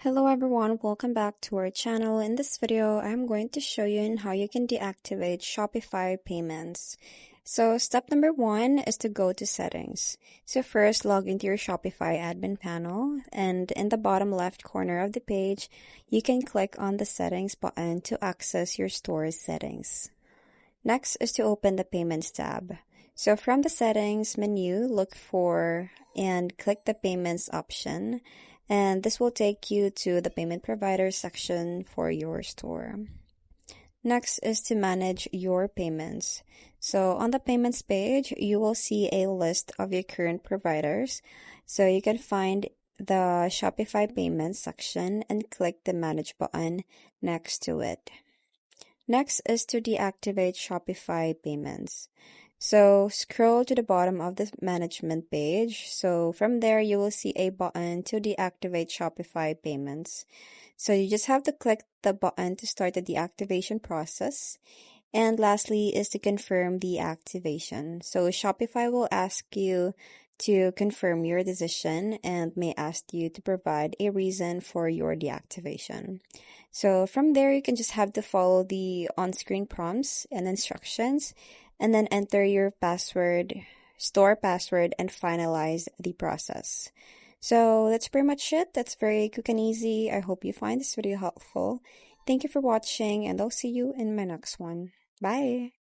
Hello everyone, welcome back to our channel. In this video, I'm going to show you how you can deactivate Shopify Payments. So step number 1 is to go to settings. So first, log into your Shopify admin panel, and in the bottom left corner of the page, you can click on the settings button to access your store's settings. Next is to open the Payments tab. So from the settings menu, look for and click the Payments option, and this will take you to the payment provider section for your store. Next is to manage your payments. So on the payments page, you will see a list of your current providers. So you can find the Shopify Payments section and click the Manage button next to it. Next is to deactivate Shopify Payments. So scroll to the bottom of the management page. So from there, you will see a button to deactivate Shopify Payments. So you just have to click the button to start the deactivation process. And lastly is to confirm the activation. So Shopify will ask you to confirm your decision and may ask you to provide a reason for your deactivation. So from there, you can just have to follow the on-screen prompts and instructions and then enter your password, store password, and finalize the process. So that's pretty much it. That's very quick and easy. I hope you find this video helpful. Thank you for watching, and I'll see you in my next one. Bye!